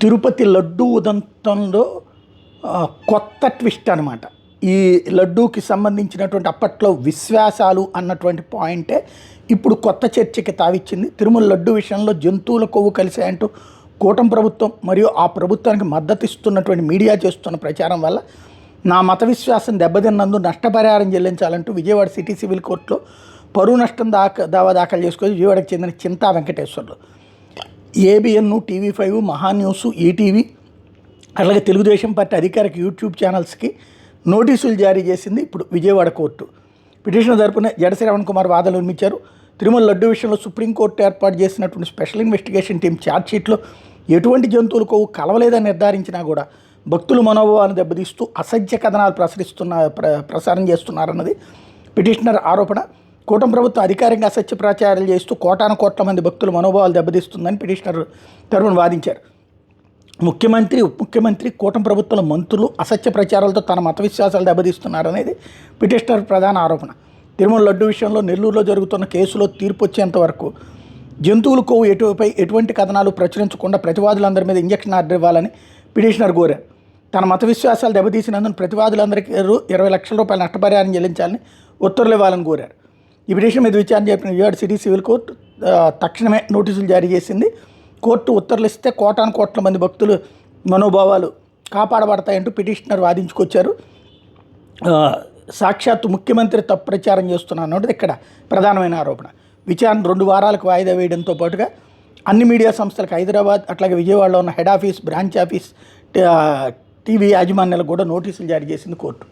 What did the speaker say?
తిరుపతి లడ్డూ ఉదంతంలో కొత్త ట్విస్ట్ అనమాట. ఈ లడ్డూకి సంబంధించినటువంటి అప్పట్లో విశ్వాసాలు అన్నటువంటి పాయింటే ఇప్పుడు కొత్త చర్చకి తావిచ్చింది. తిరుమల లడ్డు విషయంలో జంతువుల కొవ్వు కలిసాయంటూ కూటమి ప్రభుత్వం మరియు ఆ ప్రభుత్వానికి మద్దతు ఇస్తున్నటువంటి మీడియా చేస్తున్న ప్రచారం వల్ల నా మత విశ్వాసం దెబ్బతిన్నందు నష్టపరిహారం చెల్లించాలంటూ విజయవాడ సిటీ సివిల్ కోర్టులో పరువు నష్టం దావా దాఖలు చేసుకొని విజయవాడకు చెందిన Chinta Venkateswarlu ABN, TV five, Mahaa News, ETV అలాగే తెలుగుదేశం పార్టీ అధికారిక యూట్యూబ్ ఛానల్స్కి నోటీసులు జారీ చేసింది ఇప్పుడు విజయవాడ కోర్టు. పిటిషన్ తరపున జడ శ్రవణ్ కుమార్ వాదనలు వినిపించారు. తిరుమల లడ్డు విషయంలో సుప్రీంకోర్టు ఏర్పాటు చేసినటువంటి స్పెషల్ ఇన్వెస్టిగేషన్ టీం ఛార్జ్షీట్లో ఎటువంటి జంతువుల కొవ్వు కలవలేదని నిర్ధారించినా కూడా భక్తుల మనోభావాలను దెబ్బతీస్తూ అసత్య కథనాలు ప్రసారం చేస్తున్నారన్నది పిటిషనర్ ఆరోపణ. కూటమి ప్రభుత్వం అధికారికంగా అసత్య ప్రచారాలు చేస్తూ కోటాను కోట్ల మంది భక్తుల మనోభావాలు దెబ్బతీస్తుందని పిటిషనర్ తరపున వాదించారు. ముఖ్యమంత్రి, ఉప ముఖ్యమంత్రి, కూటమి ప్రభుత్వంలో మంత్రులు అసత్య ప్రచారాలతో తన మత విశ్వాసాలు దెబ్బతీస్తున్నారనేది పిటిషనర్ ప్రధాన ఆరోపణ. తిరుమల లడ్డు విషయంలో నెల్లూరులో జరుగుతున్న కేసులో తీర్పు వచ్చేంత వరకు జంతువుల కొవ్వు ఎటువంటి కథనాలు ప్రచురించకుండా ప్రతివాదులందరి మీద ఇంజక్షన్ ఆర్డర్ ఇవ్వాలని పిటిషనర్ కోరారు. తన మత విశ్వాసాలు దెబ్బతీసినందుకు ప్రతివాదులందరికీ 20 లక్షల రూపాయల నష్టపరిహారం చెల్లించాలని ఉత్తర్వులు ఇవ్వాలని కోరారు. ఈ పిటిషన్ మీద విచారణ జరిపిన విజయవాడ సిటీ సివిల్ కోర్టు తక్షణమే నోటీసులు జారీ చేసింది. కోర్టు ఉత్తర్వులు ఇస్తే కోటాను కోట్ల మంది భక్తులు మనోభావాలు కాపాడబడతాయంటూ పిటిషనర్ వాదించుకొచ్చారు. సాక్షాత్తు ముఖ్యమంత్రి తప్పు ప్రచారం చేస్తున్నారన్నది ఇక్కడ ప్రధానమైన ఆరోపణ. విచారణ 2 వారాలకు వాయిదా వేయడంతో పాటుగా అన్ని మీడియా సంస్థలకు హైదరాబాద్ అట్లాగే విజయవాడలో ఉన్న head office, branch office, TV యాజమాన్యాలకు కూడా నోటీసులు జారీ చేసింది కోర్టు.